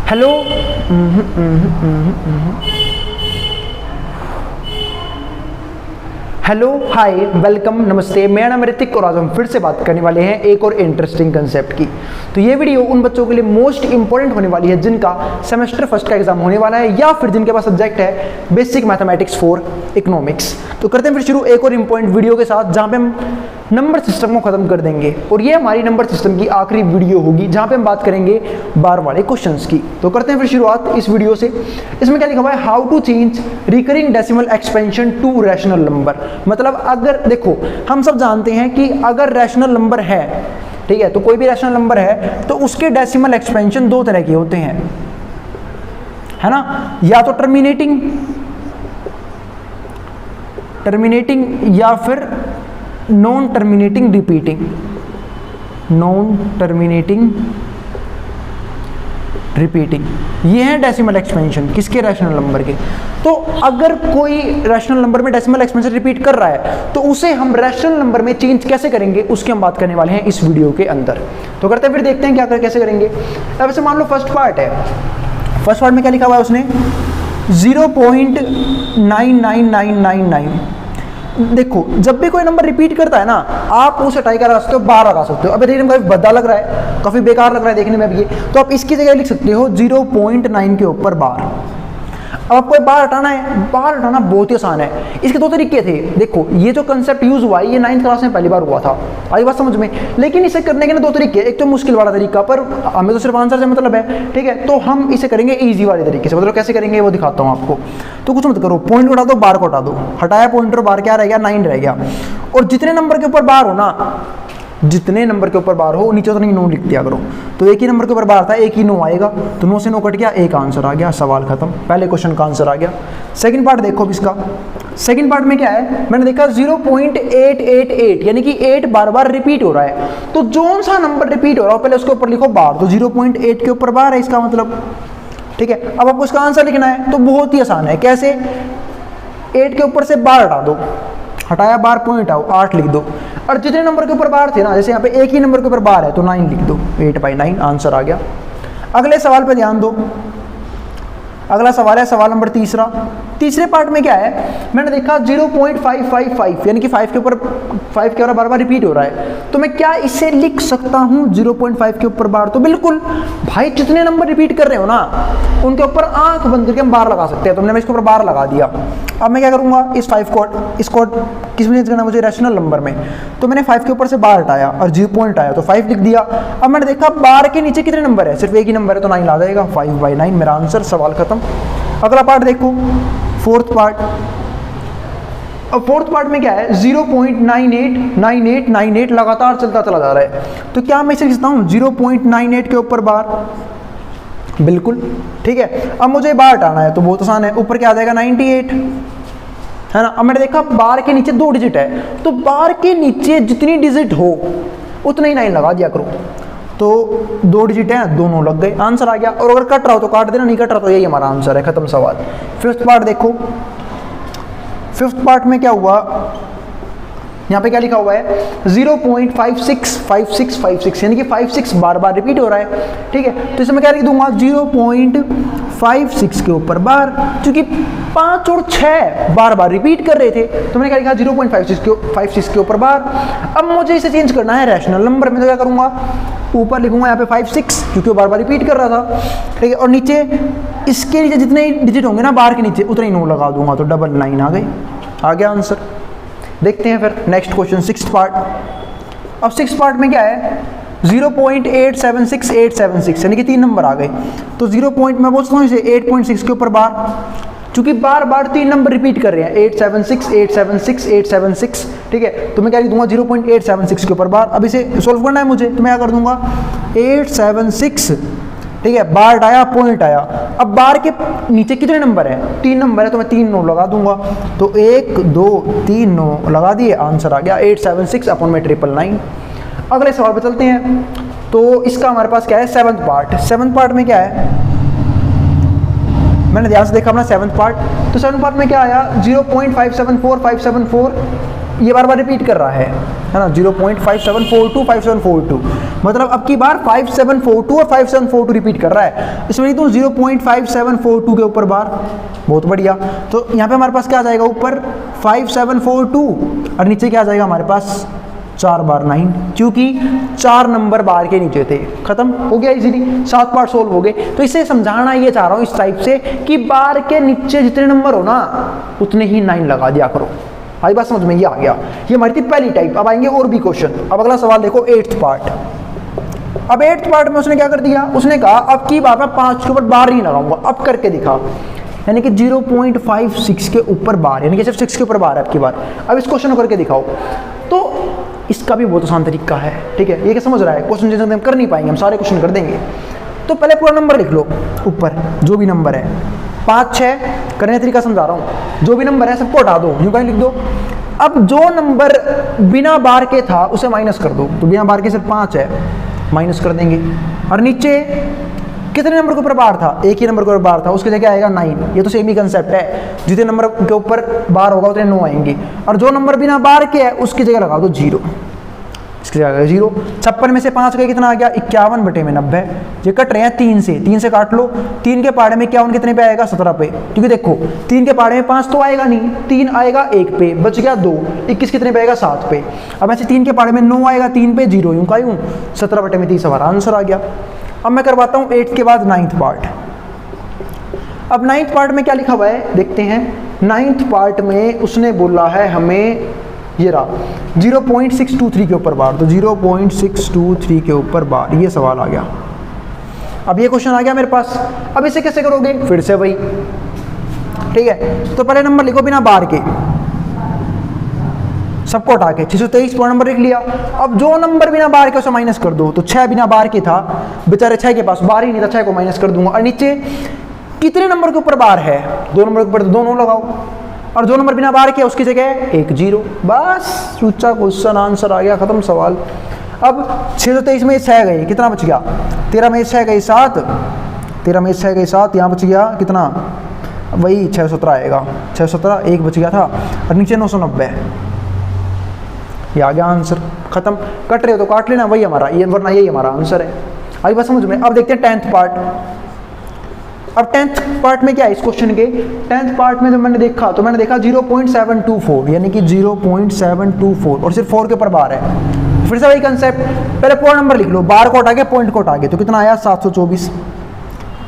Hello hello hi welcome नमस्ते, मेरा नाम ऋतिक और आज हम फिर से बात करने वाले हैं एक और इंटरेस्टिंग कंसेप्ट की। तो ये वीडियो उन बच्चों के लिए मोस्ट इंपॉर्टेंट होने वाली है जिनका सेमेस्टर फर्स्ट का एग्जाम होने वाला है या फिर जिनके पास सब्जेक्ट है बेसिक मैथमेटिक्स फॉर इकोनॉमिक्स। तो करते हैं फिर शुरू एक और इंपॉर्टेंट वीडियो के साथ जहाँ पे हम नंबर सिस्टम को खत्म कर देंगे और ये हमारी नंबर सिस्टम की आखिरी वीडियो होगी जहाँ पे हम बात करेंगे बार वाले क्वेश्चंस की। तो करते हैं फिर शुरुआत इस वीडियो से। इसमें क्या लिखा हुआ है, how to change recurring decimal expansion to rational number. मतलब अगर देखो हम सब जानते हैं कि अगर रैशनल नंबर है, ठीक है, तो कोई भी रैशनल नंबर है तो उसके डेसिमल एक्सपेंशन दो तरह के होते हैं, है ना, या तो टर्मिनेटिंग या फिर नॉन टर्मिनेटिंग रिपीटिंग। ये है डेसिमल एक्सपेंशन किसके, रैशनल नंबर के। तो अगर कोई रैशनल नंबर में डेसिमल एक्सपेंशन रिपीट कर रहा है तो उसे हम रैशनल नंबर में चेंज कैसे करेंगे उसकी हम बात करने वाले हैं इस वीडियो के अंदर। तो करते हैं फिर देखते हैं क्या कैसे करेंगे। अब ऐसे मान लो फर्स्ट पार्ट है, फर्स्ट पार्ट में क्या लिखा हुआ है उसने 0.99999। देखो जब भी कोई नंबर रिपीट करता है ना आप उसे हटाई कर सकते हो, बार लगा सकते हो। अब देखने में काफी भद्दा लग रहा है, काफी बेकार लग रहा है देखने में अब ये, तो आप इसकी जगह लिख सकते हो 0.9 के ऊपर बार। अब आपको बार हटाना है, बार हटाना बहुत ही आसान है। इसके दो तरीके थे। देखो ये जो कंसेप्ट यूज हुआ है ये 9th क्लास में पहली बार हुआ था, आई बात समझ में। लेकिन इसे करने के ना दो तरीके, एक तो मुश्किल वाला तरीका, पर हमें तो सिर्फ आंसर से मतलब है, ठीक है, तो हम इसे करेंगे इजी वाले तरीके से। मतलब कैसे करेंगे वो दिखाता हूँ आपको। तो कुछ मत करो, पॉइंट उठा दो, बार को हटा दो, हटाया पॉइंट और बार, क्या रह गया, 9 रह गया। और जितने नंबर के ऊपर बार हो ना, जितने नंबर के ऊपर बार हो नीचे उतनी 9 लिख दिया करो। तो एक ही नंबर के ऊपर बार था, एक ही 9 आएगा, तो 9 से 9 कट गया, एक आंसर आ गया, सवाल खत्म, पहले क्वेश्चन का आंसर आ गया। सेकंड पार्ट देखो अब इसका। सेकंड पार्ट में क्या है, मैंने देखा 0.888 यानी कि 8 बार बार रिपीट हो रहा है। तो जो सा नंबर रिपीट हो रहा है पहले उसके ऊपर लिखो बार, तो 0.8 के ऊपर बार है इसका मतलब, ठीक है। अब आपको इसका आंसर लिखना है तो बहुत ही आसान है। कैसे, 8 के ऊपर से बार हटा दो, हटाया बार, पॉइंट आओ, 8 लिख दो। और जितने नंबर के ऊपर बार थे ना, जैसे यहाँ पे एक ही नंबर के ऊपर बार है तो 9 लिख दो, 8/9 आंसर आ गया। अगले सवाल पे ध्यान दो। अगला सवाल है सवाल नंबर तीसरा। तीसरे पार्ट में क्या है, मैंने देखा 0.555 यानी कि 5 के ऊपर बार बार रिपीट हो रहा है। तो मैं क्या इसे लिख सकता हूँ 0.5 के ऊपर बार? तो बिल्कुल भाई, जितने नंबर रिपीट कर रहे हो ना उनके ऊपर आंख बंद करके हम बार लगा सकते हैं। तो मैंने इसके ऊपर बार लगा दिया। अब मैं क्या करूंगा, इस 5 को, इसको किस में चेंज करना मुझे, रैशनल नंबर में। तो मैंने 5 के ऊपर से बार हटाया और 0 पॉइंट आया तो 5 लिख दिया। अब मैंने देखा बार के नीचे कितने नंबर है, सिर्फ एक ही नंबर है तो 9 आ जाएगा, 5/9 मेरा आंसर, सवाल खत्म। अगला पार्ट देखो, फोर्थ पार्ट। अब फोर्थ पार्ट में क्या है, 0.989898 लगातार चलता चला जा रहा है। तो क्या मैं इसे लिखता हूँ 0.98 के ऊपर बार? बिल्कुल, ठीक है। अब मुझे बार हटाना है तो बहुत आसान है, ऊपर क्या आ जाएगा 98, है ना। अब मैंने देखा बार के नीचे 2 डिजिट है, तो बार के नीचे जितनी डिजिट हो उतना ही 9 लगा दिया करो। तो 2 डिजिट है, दोनों लग गए, आंसर आ गया। और अगर कट रहा हो तो काट देना, नहीं कट रहा तो यही हमारा आंसर है, खत्म सवाल। फिफ्थ पार्ट देखो। फिफ्थ पार्ट में क्या हुआ, यहाँ पे क्या लिखा हुआ है 0.565656 यानी कि 56 बार बार रिपीट हो रहा है, ठीक है। तो इसमें क्या लिख दूंगा 0.56 के ऊपर बार, क्योंकि 5 और 6 बार बार रिपीट कर रहे थे तो मैंने क्या लिखा 0.56 के ऊपर बार। अब मुझे इसे चेंज करना है रैशनल नंबर में, तो क्या करूंगा, ऊपर लिखूंगा यहाँ पे 56 क्योंकि वो बार बार रिपीट कर रहा था, ठीक है। और नीचे इसके नीचे जितने डिजिट होंगे ना बार के नीचे उतने ही 9 लगा दूंगा, तो 999 आ गई, आ गया आंसर। देखते हैं फिर नेक्स्ट क्वेश्चन, सिक्स्थ पार्ट। अब सिक्स्थ पार्ट में क्या है 0.876876 यानी कि 3 नंबर आ गए। तो 0 पॉइंट मैं बोलता हूँ इसे 8.6 के ऊपर बार, क्योंकि बार बार 3 नंबर रिपीट कर रहे हैं, 876 876 876, ठीक है। तो मैं क्या लिख दूंगा 0.876 के ऊपर बार। अब इसे सोल्व करना है मुझे, तो मैं क्या कर दूंगा 876, ठीक है, बार आया, पॉइंट आया। अब बार के नीचे कितने नंबर है, 3 नंबर है, तो मैं 3 9 लगा दूंगा। तो 1 2 3 9 लगा दिए, आंसर आ गया 876 अपॉन में 999। अगले सवाल पे चलते हैं। तो इसका हमारे पास क्या है, 7th पार्ट। 7th पार्ट में क्या है, मैंने ध्यान से देखा अपना 7th पार्ट। तो 7th पार्ट में क्या आया 0.574574 ये बार बार रिपीट कर रहा है ना, 0.5742 5742, मतलब अब की बार 5742 और 5742 रिपीट कर रहा है। इसमें लिख दूँ 0.5742 के ऊपर बार, बहुत बढ़िया। तो यहाँ पे हमारे पास क्या आ जाएगा, ऊपर 5742 और नीचे क्या आ जाएगा हमारे पास 4 बार 9, क्योंकि 4 नंबर बार के नीचे थे। खत्म हो गया इजीली, 7 पार्ट सोल्व हो गए। तो इसे समझाना ये चाह रहा हूँ इस टाइप से कि बार के नीचे जितने नंबर हो ना उतने ही 9 लगा दिया करो। आई बात समझ में, ये आ गया, ये हमारी थी पहली टाइप। अब आएंगे और भी क्वेश्चन। अब अगला सवाल देखो 8th पार्ट। अब 8th पार्ट में उसने क्या कर दिया, उसने कहा अब की बार मैं 5 के ऊपर बार नहीं लगाऊंगा, अब करके दिखा, यानी कि 0.56 के ऊपर बार, यानी कि सिर्फ 6 के ऊपर बार है अब की बार। अब इस क्वेश्चन को करके दिखाओ। तो इसका भी बहुत आसान तरीका है, ठीक है। ये क्या समझ रहा है, क्वेश्चन जैसे हम कर नहीं पाएंगे, हम सारे क्वेश्चन कर देंगे। तो पहले पूरा नंबर लिख लो ऊपर, जो भी नंबर है, 5 6 करने का तरीका समझा रहा हूँ। जो भी नंबर है सबको हटा दो, यूँ कहीं लिख दो। अब जो नंबर बिना बार के था उसे माइनस कर दो, तो बिना बार के सिर्फ 5 है, माइनस कर देंगे। और नीचे कितने नंबर के ऊपर बार था, एक ही नंबर के ऊपर बार था, उसकी जगह आएगा 9। ये तो सेम ही कंसेप्ट है, जितने नंबर के ऊपर बार होगा उतने 9 आएंगे। और जो नंबर बिना बार के है उसकी जगह लगा दो 0, इसकी जगह 0। 56 में से 5 गए, कितना आ गया 51/90। ये कट रहे हैं 3 से काट लो। 3 के पहाड़े में 51 कितने पे आएगा, 17 पे, क्योंकि देखो 3 के पहाड़े में 5 तो आएगा नहीं, 3 आएगा 1 पे, बच गया 2, 21 कितने पे आएगा 7 पे। अब ऐसे 3 के पहाड़े में 9 आएगा 3 पे, 0 यूँ का यूँ, 17/30 हमारा आंसर आ गया। अब मैं करवाता हूँ 8th के बाद 9th पार्ट। अब 9th पार्ट में क्या लिखा हुआ है देखते हैं। 9th पार्ट में उसने बोला है हमें, ये रहा 0.623 के ऊपर बार, तो 0.623 के ऊपर बार, ये सवाल आ गया। अब ये क्वेश्चन आ गया मेरे पास। अब इसे कैसे करोगे, फिर से वही, ठीक है। तो पहले नंबर लिखो बिना बार के, सबको हटा के 623 पूरा नंबर लिख लिया। अब जो नंबर बिना बार के उसे माइनस कर दो, तो 6 बिना बार के था, बेचारे 6 के पास बार ही नहीं था, 6 को माइनस कर दूंगा। और नीचे कितने नंबर के ऊपर बार है, 2 नंबर के ऊपर, तो 2 9 लगाओ। और जो नंबर बिना बार के उसकी जगह 1 0, बस सूचा क्वेश्चन आंसर आ गया, खत्म सवाल। अब 623 में 6 गए, कितना बच गया, 13 में 6 गई 7, 13 में 6 गई 7, यहाँ बच गया कितना, वही 617 आएगा, 617, 1 बच गया था। और नीचे 990, ये आ गया आंसर, खत्म। कट रहे हो तो काट लेना, वही हमारा ये, वरना यही हमारा आंसर है। आई बात समझ में। अब देखते हैं 10th पार्ट। अब 10th पार्ट में क्या है इस क्वेश्चन के, 10th पार्ट में जब मैंने देखा तो मैंने देखा 0.724, यानी कि 0.724 और सिर्फ 4 के ऊपर बार है। फिर से वही कंसेप्ट, पहले पूरा नंबर लिख लो, बार को हटा के पॉइंट को हटा के, तो कितना आया 724।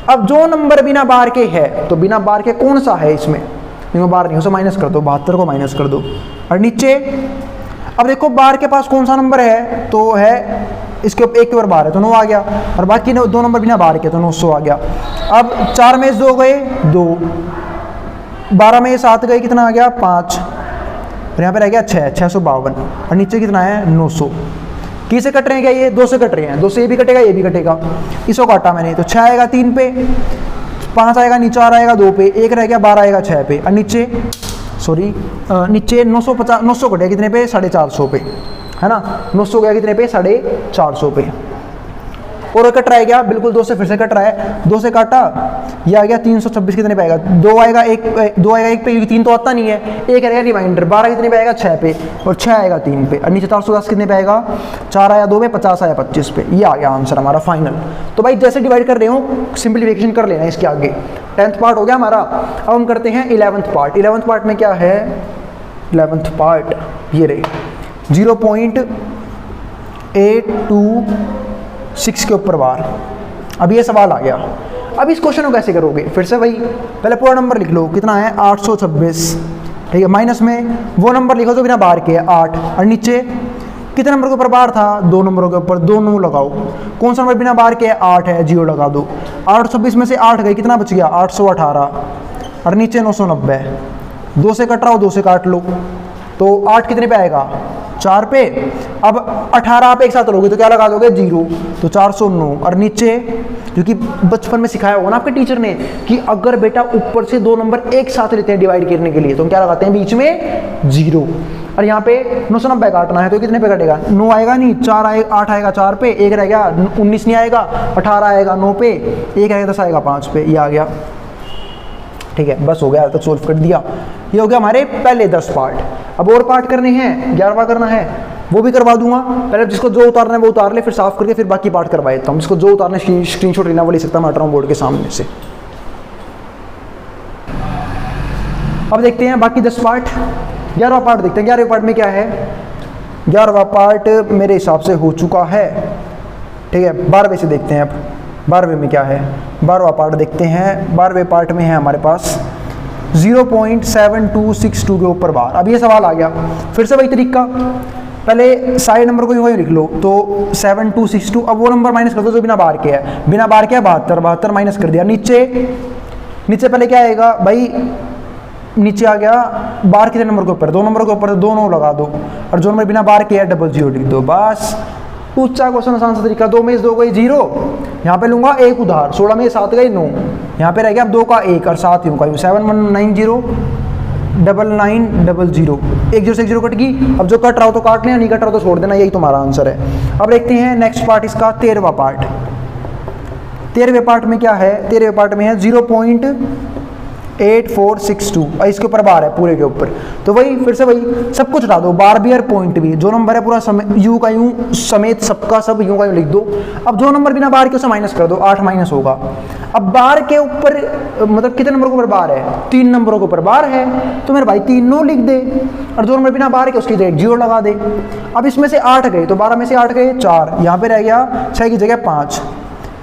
अब जो नंबर बिना बार के है, तो बिना बार के कौन सा है इसमें, बार नहीं, उसे माइनस कर दो, 72 को माइनस कर दो। और नीचे अब देखो बार के पास कौन सा नंबर है, तो है इसके ऊपर 1 के ऊपर बार है तो 9 आ गया, और बाकी 2 नंबर बिना बार के तो 900 आ गया। अब 4 में 2 गए 2, 12 में 7 गए, कितना आ गया 5, और यहाँ पे रह गया 6, 652। और नीचे कितना है 900। किसे कट रहे हैं क्या, ये 2 से कट रहे हैं, 2 से ये भी कटेगा ये भी कटेगा, इसको काटा मैंने, तो 6 आएगा 3 पे, 5 आएगा नीचे, 4 आएगा 2 पे, 1 रह गया 12 आएगा 6 पे। और नीचे नीचे 950, 900 कटेगा कितने पे, 450 पे, है ना, 900 गया कितने पे, 450 पे। और कट रहा है क्या, बिल्कुल 2 से फिर से कट रहा है, 2 से काटा, ये आ गया 326, कितने पे आएगा, 2 आएगा 1 पे, क्योंकि 3 तो आता नहीं है, 1 रहेगा रिमाइंडर, 12 कितने पे आएगा 6 पे, और 6 आएगा 3 पे। और नीचे 410 कितने पे आएगा, 4 आया 2 पे, 50 आया 25 पे। ये आ गया आंसर हमारा फाइनल। तो भाई जैसे डिवाइड कर रहे हो सिंप्लीफिकेशन कर लेना इसके आगे। 10th पार्ट हो गया हमारा। अब हम करते हैं 11th पार्ट। 11th पार्ट में क्या है, 11th पार्ट ये रहे 0.826 के ऊपर बार। अब ये सवाल आ गया। अब इस क्वेश्चन को कैसे करोगे, फिर से वही, पहले पूरा नंबर लिख लो, कितना है 826, ठीक है। माइनस में वो नंबर लिखो जो बिना बार के 8, और नीचे कितने नंबर के ऊपर बार था, 2 नंबरों के ऊपर, 2 9 लगाओ। कौन सा नंबर बिना बार के 8 है, 0 लगा दो। 826 में से 8 गए, कितना बच गया 818, और नीचे 990, 2 से कट रहा हो 2 से काट लो, तो 8 कितने पे आएगा 4 पे। अब 18 आप एक साथ लोगे तो क्या लगा दोगे 0, तो 409। और नीचे, क्योंकि बचपन में सिखाया होगा ना आपके टीचर ने कि अगर बेटा ऊपर से 2 नंबर एक साथ लेते हैं डिवाइड करने के लिए, तो हम क्या लगाते हैं बीच में 0। और यहाँ पे 990 काटना है तो कितने पे कटेगा, 9 आएगा नहीं, 4 आएगा, 8 आएगा 4 पे, 1 रह गया, 19 नहीं आएगा, 18 आएगा 9 पे, 1 आएगा 10 आएगा 5 पे। ये आ गया ठीक है, बस हो गया, तो सोल्व कर दिया। ये हो गया हमारे पहले 10 पार्ट। अब और पार्ट करने हैं, 11वां करना है, वो भी करवा दूंगा। पहले जिसको जो उतारना है वो उतार ले, फिर साफ करके फिर बाकी पार्ट करवा देता हूँ। जिसको जो उतारना है स्क्रीनशॉट लेना वो ले सकता, मैं हट रहा हूँ बोर्ड के सामने से। अब देखते हैं बाकी 10 पार्ट। 11वां पार्ट देखते हैं। 11वें पार्ट में क्या है? 11वां पार्ट मेरे हिसाब से हो चुका है, ठीक है। 12वें से देखते हैं। अब 12वें में क्या है? 12वां पार्ट देखते हैं। 12वें पार्ट में है हमारे पास 0.7262 के ऊपर बार। अब ये सवाल आ गया, फिर से वही तरीका, पहले साइड नंबर को यूँ लिख लो, तो 7262। अब वो नंबर माइनस कर दो जो बिना बार के है। बिना बार के है 72, 72 माइनस कर दिया। नीचे पहले क्या आएगा भाई? नीचे आ गया बार कितने नंबर के ऊपर? 2 नंबर के ऊपर, तो 2 9 लगा दो, और जो नंबर बिना बार के है 00 लिख दो। बस पूछा क्वेश्चन, आसान सा तरीका। 2 में से 2 गई 0, यहाँ पे लूंगा 1 उधार। 16 में 7 गई 9, यहाँ पे रह गया अब 2 का 1 और 7 यूं का 7190 9900। 1 0 से 1 0 कट गई। अब जो कट रहा हो तो काट लेना, नहीं कट रहा हो तो छोड़ देना। यही तुम्हारा आंसर है। अब देखते हैं नेक्स्ट पार्ट इसका, 13वां पार्ट। 13वें पार्ट में क्या है? 13वें पार्ट में है 0.8462 और इसके ऊपर बार है पूरे के ऊपर। तो वही फिर से वही सब कुछ हटा दो, बार भी और पॉइंट भी। जो नंबर है पूरा यू का यूं समेत सबका सब यूं का यूं लिख दो। अब जो नंबर बिना बार के उसे माइनस कर दो, 8 माइनस होगा। अब बार के ऊपर मतलब कितने नंबर के ऊपर बार है? 3 नंबरों के ऊपर बार है, तो मेरे भाई 3 9 लिख दे, और जो नंबर बिना बार के उसकी जगह 0 लगा दे। अब इसमें से 8 गए तो 12 में से 8 गए 4, यहाँ पे रह गया 6 की जगह 5,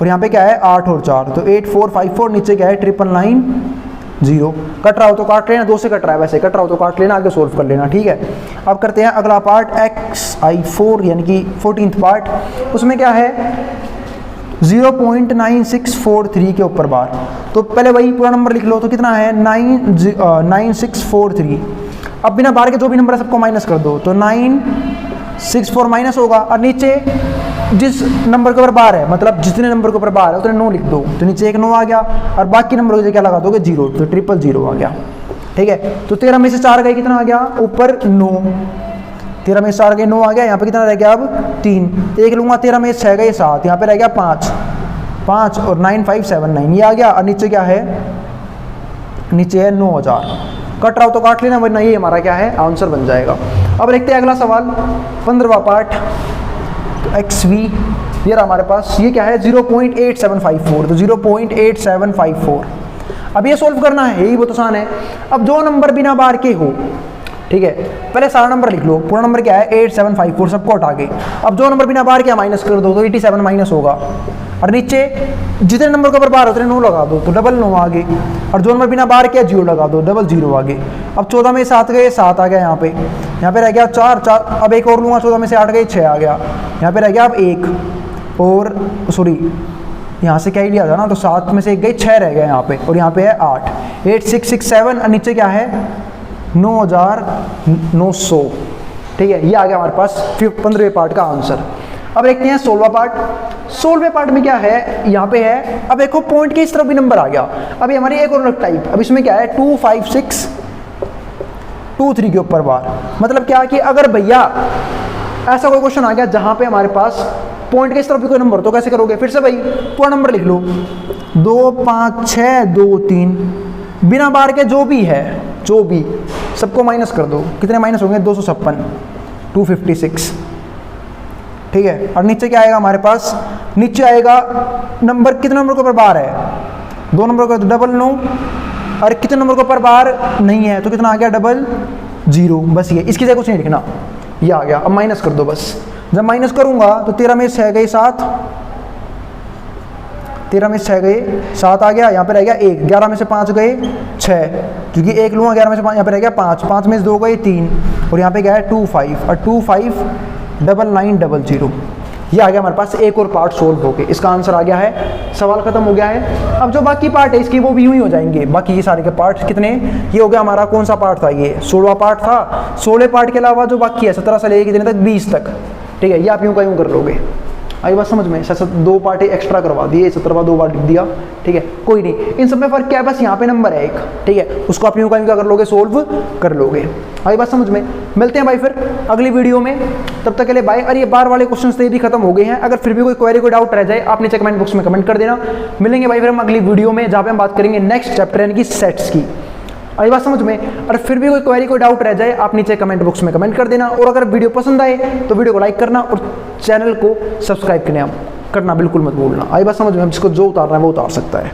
और यहाँ पे क्या है 8 और 4, तो 8454। नीचे क्या है 999 कट रहा हो तो काट लेना, 2 से कट रहा है, वैसे कट रहा हो तो काट लेना, आगे सोल्व कर लेना, ठीक है। अब करते हैं अगला पार्ट XI4 यानी कि 14th पार्ट। उसमें क्या है 0.9643 के ऊपर बार। तो पहले वही पूरा नंबर लिख लो, तो कितना है 9643। अब बिना बार के जो भी नंबर है सबको माइनस कर दो, तो 964 माइनस होगा, और नीचे जिस नंबर के ऊपर बार है मतलब जितने नंबर के ऊपर बार है उतने 9 लिख दो, तो नीचे एक 9 आ गया, और बाकी नंबर को क्या लगा दोगे 0, तो 000 आ गया, ठीक है। तो 13 में से 4 गए, कितना आ गया ऊपर 9, 13 में से 4 गए 9 आ गया। यहाँ पे कितना रह गया अब 3, एक लूंगा, 13 में से 6 गए 7, यहाँ पे रह गया 5 और 9579 ये आ गया, और नीचे क्या है नीचे है 9000। कट रहा हो तो काट लेना, वरना ये हमारा क्या है आंसर बन जाएगा। अब देखते हैं अगला सवाल 15वां पार्ट XV। ये रहा हमारे पास, ये क्या है 0.8754, तो 0.8754। अब ये सोल्व करना है, यही बहुत आसान है। अब जो नंबर बिना बार के हो, ठीक है, पहले सारा नंबर लिख लो। पूरा नंबर क्या है 8754, सबको हटा के अब जो नंबर बिना बार के माइनस कर दो, तो 87 माइनस होगा, और नीचे जितने नंबर के ऊपर बार होते हैं 9 लगा दो, तो 9 आ गई, और जो नंबर बिना बार के 0 लगा दो, 0 आ गई। अब 14 में 7 गए 7 आ गया, यहाँ पे रह गया 4। अब एक और लूँगा, 14 में से 8 गए 6 आ गया, यहाँ पे रह गया अब 1, और सॉरी यहाँ से क्या ही लिया था ना, तो 7 में से 1 गई 6 रह गया यहाँ पे, और यहाँ पे है 8 8667, और नीचे क्या है 9900, ठीक है। ये आ गया हमारे पास 15वें पार्ट का आंसर। अब देखते हैं 16वां पार्ट। 16वें पार्ट में क्या है, यहाँ पे है, अब देखो पॉइंट के इस तरफ भी नंबर आ गया। अभी हमारी एक और अलग टाइप, अब इसमें क्या है 25623 के ऊपर बार। मतलब क्या कि अगर भैया ऐसा कोई क्वेश्चन आ गया जहाँ पे हमारे पास पॉइंट के इस तरफ भी कोई नंबर, तो कैसे करोगे? फिर से भाई पूरा नंबर लिख लो, 2 5 6 2 3, बिना बार के जो भी है सबको माइनस कर दो। कितने माइनस होंगे 256 256, ठीक है। और नीचे क्या आएगा हमारे पास, नीचे आएगा नंबर, कितने नंबर के ऊपर बार है 2 नंबर का, तो 99, और कितने नंबर के ऊपर बार नहीं है, तो कितना आ गया 00। बस ये इसकी जगह कुछ नहीं लिखना, ये आ गया। अब माइनस कर दो बस। जब माइनस करूंगा तो 13 में 6 गए 7, 13 में 6 गए 7 आ गया, यहाँ पे रह गया 1, 11 में से 5 गए 6, क्योंकि 1 लूँगा, 11 में से 5, यहाँ पे रह गया 5, 5 में से 2 गए 3, और यहाँ पे क्या है 25, और 259900। ये आ गया हमारे पास एक और पार्ट सोल्व हो गए, इसका आंसर आ गया है, सवाल खत्म हो गया है। अब जो बाकी पार्ट है इसकी वो भी यूं ही हो जाएंगे। बाकी ये सारे के पार्ट कितने, ये हो गया हमारा कौन सा पार्ट था, ये 16वां पार्ट था। 16 पार्ट के अलावा जो बाकी है 17 से लेकर कितने तक 20 तक, ठीक है, ये आप यूं का यूं कर लोगे। आई बात समझ में, शायद 2 पार्ट एक्स्ट्रा करवा दिए, 17वां 2 बार लिख दिया, ठीक है कोई नहीं, इन सब में फर्क क्या है, बस यहाँ पे नंबर है एक, ठीक है उसको आप यूँ का कर लोगे, सोल्व कर लोगे। आई बात समझ में, मिलते हैं भाई फिर अगली वीडियो में, तब तक के लिए बाय। और ये बार वाले क्वेश्चन तो ये भी खत्म हो गए हैं, अगर फिर भी कोई क्वेरी कोई डाउट रह जाए आप नीचे कमेंट बॉक्स में कमेंट कर देना। मिलेंगे भाई फिर हम अगली वीडियो में, जहाँ पे हम बात करेंगे नेक्स्ट चैप्टर यानी कि सेट्स की। आई बात समझ में, और फिर भी कोई क्वेरी कोई डाउट रह जाए आप नीचे कमेंट बॉक्स में कमेंट कर देना, और अगर वीडियो पसंद आए तो वीडियो को लाइक करना और चैनल को सब्सक्राइब करना बिल्कुल मत भूलना। आई बात समझ में, जिसको जो उतारना है वो उतार सकता है।